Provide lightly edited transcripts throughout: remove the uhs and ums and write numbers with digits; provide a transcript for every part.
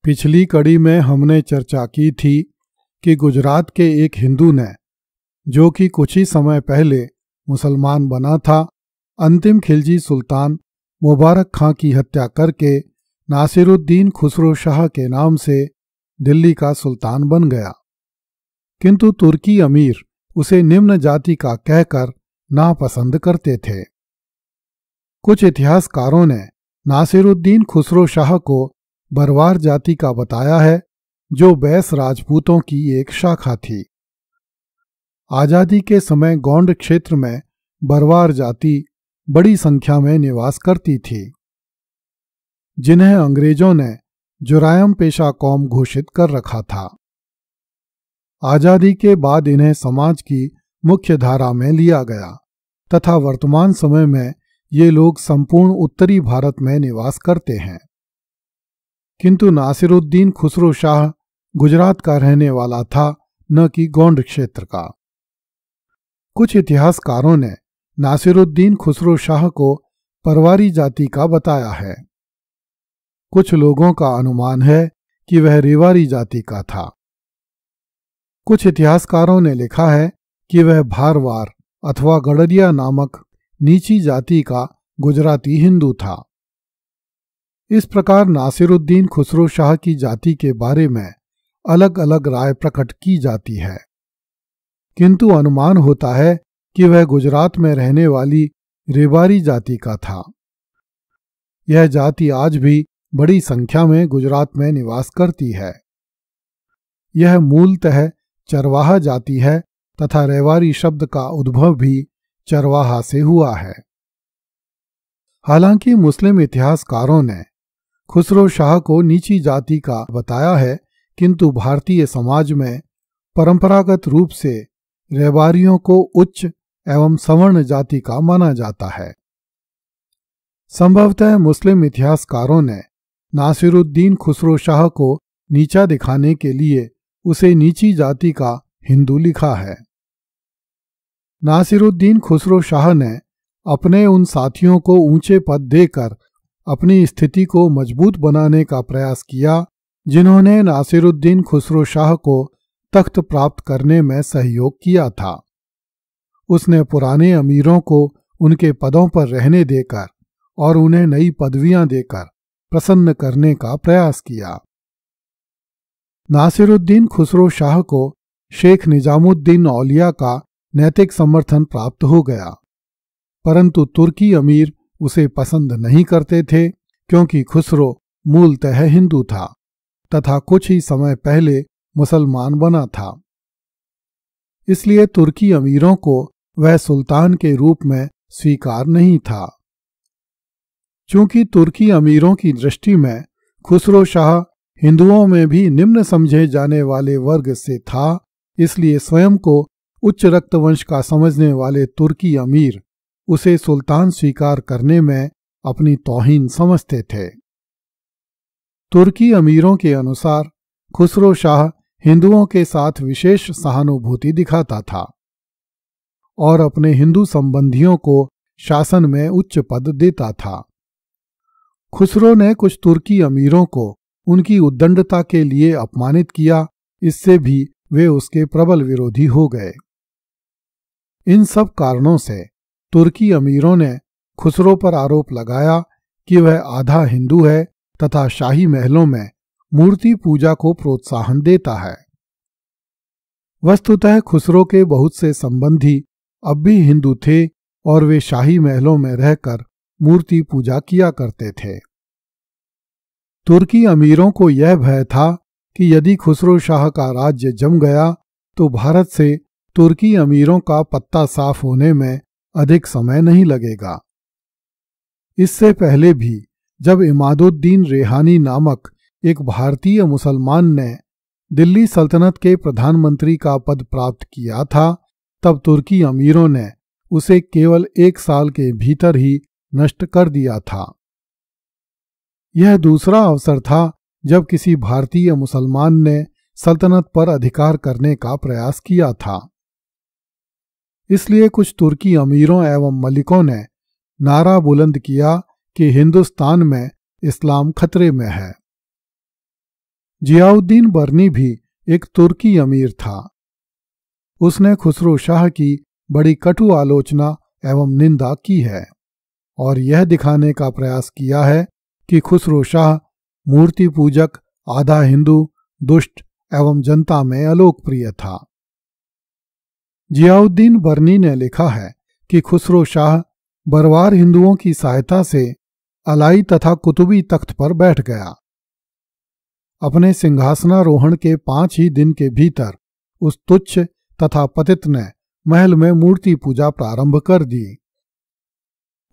पिछली कड़ी में हमने चर्चा की थी कि गुजरात के एक हिंदू ने, जो कि कुछ ही समय पहले मुसलमान बना था, अंतिम खिलजी सुल्तान मुबारक खां की हत्या करके नासिरुद्दीन खुसरो शाह के नाम से दिल्ली का सुल्तान बन गया। किंतु तुर्की अमीर उसे निम्न जाति का कहकर नापसंद करते थे। कुछ इतिहासकारों ने नासिरुद्दीन खुसरो शाह को बरवार जाति का बताया है, जो बैस राजपूतों की एक शाखा थी। आजादी के समय गोंड क्षेत्र में बरवार जाति बड़ी संख्या में निवास करती थी, जिन्हें अंग्रेजों ने जुरायम पेशा कौम घोषित कर रखा था। आजादी के बाद इन्हें समाज की मुख्य धारा में लिया गया तथा वर्तमान समय में ये लोग संपूर्ण उत्तरी भारत में निवास करते हैं। किंतु नासिरुद्दीन खुसरो शाह गुजरात का रहने वाला था, न कि गोंड क्षेत्र का। कुछ इतिहासकारों ने नासिरुद्दीन खुसरो शाह को परवारी जाति का बताया है। कुछ लोगों का अनुमान है कि वह रेवारी जाति का था। कुछ इतिहासकारों ने लिखा है कि वह भारवार अथवा गड़रिया नामक नीची जाति का गुजराती हिंदू था। इस प्रकार नासिरुद्दीन खुसरो शाह की जाति के बारे में अलग अलग राय प्रकट की जाती है, किंतु अनुमान होता है कि वह गुजरात में रहने वाली रेवारी जाति का था। यह जाति आज भी बड़ी संख्या में गुजरात में निवास करती है। यह मूलतः चरवाहा जाति है तथा रेवारी शब्द का उद्भव भी चरवाहा से हुआ है। हालांकि मुस्लिम इतिहासकारों ने खुसरो शाह को नीची जाति का बताया है, किंतु भारतीय समाज में परंपरागत रूप से रेवारियों को उच्च एवं सवर्ण जाति का माना जाता है। संभवतः मुस्लिम इतिहासकारों ने नासिरुद्दीन खुसरो शाह को नीचा दिखाने के लिए उसे नीची जाति का हिंदू लिखा है। नासिरुद्दीन खुसरो शाह ने अपने उन साथियों को ऊंचे पद देकर अपनी स्थिति को मजबूत बनाने का प्रयास किया, जिन्होंने नासिरुद्दीन खुसरो शाह को तख्त प्राप्त करने में सहयोग किया था। उसने पुराने अमीरों को उनके पदों पर रहने देकर और उन्हें नई पदवियां देकर प्रसन्न करने का प्रयास किया। नासिरुद्दीन खुसरो शाह को शेख निजामुद्दीन औलिया का नैतिक समर्थन प्राप्त हो गया, परंतु तुर्की अमीर उसे पसंद नहीं करते थे, क्योंकि खुसरो मूलतः हिंदू था तथा कुछ ही समय पहले मुसलमान बना था। इसलिए तुर्की अमीरों को वह सुल्तान के रूप में स्वीकार नहीं था। चूंकि तुर्की अमीरों की दृष्टि में खुसरो शाह हिंदुओं में भी निम्न समझे जाने वाले वर्ग से था, इसलिए स्वयं को उच्च रक्तवंश का समझने वाले तुर्की अमीर उसे सुल्तान स्वीकार करने में अपनी तौहीन समझते थे। तुर्की अमीरों के अनुसार खुसरो शाह हिंदुओं के साथ विशेष सहानुभूति दिखाता था और अपने हिंदू संबंधियों को शासन में उच्च पद देता था। खुसरो ने कुछ तुर्की अमीरों को उनकी उद्दंडता के लिए अपमानित किया, इससे भी वे उसके प्रबल विरोधी हो गए। इन सब कारणों से तुर्की अमीरों ने खुसरो पर आरोप लगाया कि वह आधा हिंदू है तथा शाही महलों में मूर्ति पूजा को प्रोत्साहन देता है। वस्तुतः खुसरो के बहुत से संबंधी अब भी हिंदू थे और वे शाही महलों में रहकर मूर्ति पूजा किया करते थे। तुर्की अमीरों को यह भय था कि यदि खुसरो शाह का राज्य जम गया तो भारत से तुर्की अमीरों का पत्ता साफ होने में अधिक समय नहीं लगेगा। इससे पहले भी जब इमादुद्दीन रेहानी नामक एक भारतीय मुसलमान ने दिल्ली सल्तनत के प्रधानमंत्री का पद प्राप्त किया था, तब तुर्की अमीरों ने उसे केवल 1 साल के भीतर ही नष्ट कर दिया था। यह दूसरा अवसर था जब किसी भारतीय मुसलमान ने सल्तनत पर अधिकार करने का प्रयास किया था। इसलिए कुछ तुर्की अमीरों एवं मलिकों ने नारा बुलंद किया कि हिंदुस्तान में इस्लाम खतरे में है। जियाउद्दीन बर्नी भी एक तुर्की अमीर था। उसने खुसरो शाह की बड़ी कटु आलोचना एवं निंदा की है और यह दिखाने का प्रयास किया है कि खुसरो शाह मूर्ति पूजक, आधा हिंदू, दुष्ट एवं जनता में अलोकप्रिय था। जियाउद्दीन बर्नी ने लिखा है कि खुसरो शाह बरवार हिंदुओं की सहायता से अलाई तथा कुतुबी तख्त पर बैठ गया। अपने सिंहासनारोहण के 5 ही दिन के भीतर उस तुच्छ तथा पतित ने महल में मूर्ति पूजा प्रारंभ कर दी।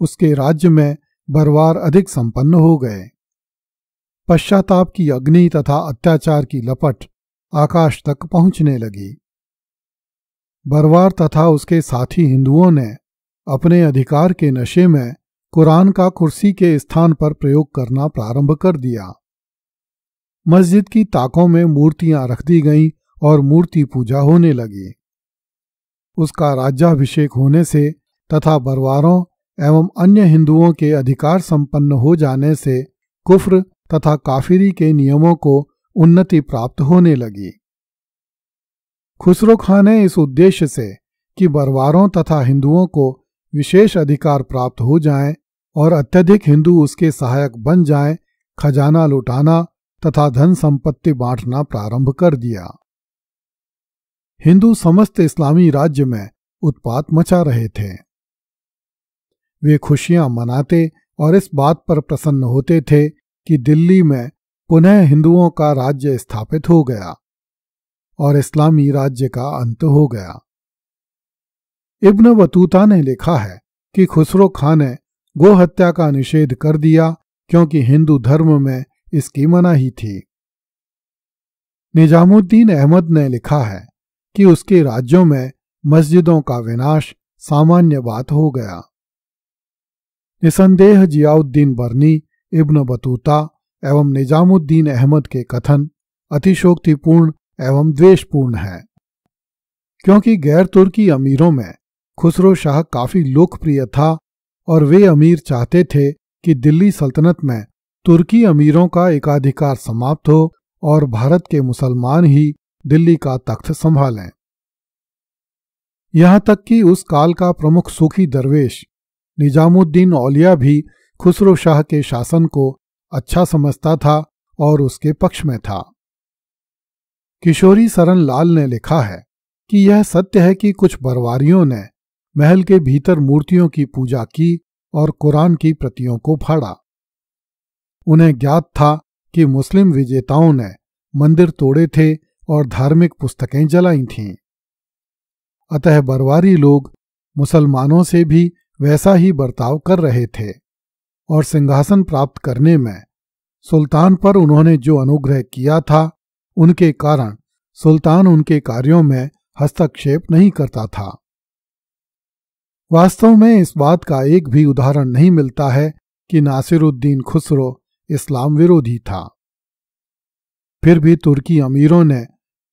उसके राज्य में बरवार अधिक संपन्न हो गए। पश्चाताप की अग्नि तथा अत्याचार की लपट आकाश तक पहुंचने लगी। बरवार तथा उसके साथी हिंदुओं ने अपने अधिकार के नशे में कुरान का कुर्सी के स्थान पर प्रयोग करना प्रारंभ कर दिया। मस्जिद की ताकों में मूर्तियां रख दी गईं और मूर्ति पूजा होने लगी। उसका राज्याभिषेक होने से तथा बरवारों एवं अन्य हिंदुओं के अधिकार संपन्न हो जाने से कुफ्र तथा काफिरी के नियमों को उन्नति प्राप्त होने लगी। खुसरो खां ने इस उद्देश्य से कि बरवारों तथा हिंदुओं को विशेष अधिकार प्राप्त हो जाएं और अत्यधिक हिंदू उसके सहायक बन जाएं, खजाना लुटाना तथा धन संपत्ति बांटना प्रारंभ कर दिया। हिंदू समस्त इस्लामी राज्य में उत्पात मचा रहे थे। वे खुशियां मनाते और इस बात पर प्रसन्न होते थे कि दिल्ली में पुनः हिंदुओं का राज्य स्थापित हो गया और इस्लामी राज्य का अंत हो गया। इब्न बतूता ने लिखा है कि खुसरो खां ने गोहत्या का निषेध कर दिया क्योंकि हिंदू धर्म में इसकी मनाही थी। निजामुद्दीन अहमद ने लिखा है कि उसके राज्यों में मस्जिदों का विनाश सामान्य बात हो गया। निसंदेह जियाउद्दीन बर्नी, इब्न बतूता एवं निजामुद्दीन अहमद के कथन अतिशोक्तिपूर्ण एवं द्वेषपूर्ण है, क्योंकि गैर तुर्की अमीरों में खुसरो शाह काफी लोकप्रिय था और वे अमीर चाहते थे कि दिल्ली सल्तनत में तुर्की अमीरों का एकाधिकार समाप्त हो और भारत के मुसलमान ही दिल्ली का तख्त संभालें। यहां तक कि उस काल का प्रमुख सूफी दरवेश निजामुद्दीन औलिया भी खुसरो शाह के शासन को अच्छा समझता था और उसके पक्ष में था। किशोरी सरन लाल ने लिखा है कि यह सत्य है कि कुछ बरवारियों ने महल के भीतर मूर्तियों की पूजा की और कुरान की प्रतियों को फाड़ा। उन्हें ज्ञात था कि मुस्लिम विजेताओं ने मंदिर तोड़े थे और धार्मिक पुस्तकें जलाई थीं। अतः बरवारी लोग मुसलमानों से भी वैसा ही बर्ताव कर रहे थे और सिंहासन प्राप्त करने में सुल्तान पर उन्होंने जो अनुग्रह किया था, उनके कारण सुल्तान उनके कार्यों में हस्तक्षेप नहीं करता था। वास्तव में इस बात का एक भी उदाहरण नहीं मिलता है कि नासिरुद्दीन खुसरो इस्लाम विरोधी था। फिर भी तुर्की अमीरों ने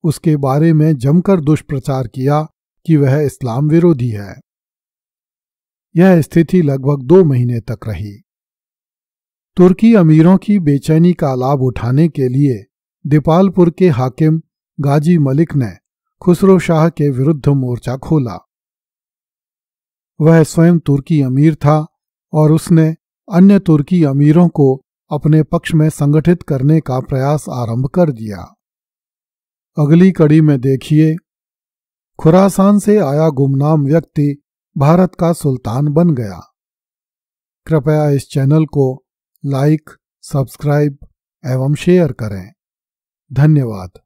उसके बारे में जमकर दुष्प्रचार किया कि वह इस्लाम विरोधी है। यह स्थिति लगभग 2 महीने तक रही। तुर्की अमीरों की बेचैनी का लाभ उठाने के लिए दीपालपुर के हाकिम गाजी मलिक ने खुसरो शाह के विरुद्ध मोर्चा खोला। वह स्वयं तुर्की अमीर था और उसने अन्य तुर्की अमीरों को अपने पक्ष में संगठित करने का प्रयास आरंभ कर दिया। अगली कड़ी में देखिए, खुरासान से आया गुमनाम व्यक्ति भारत का सुल्तान बन गया। कृपया इस चैनल को लाइक, सब्सक्राइब एवं शेयर करें। धन्यवाद।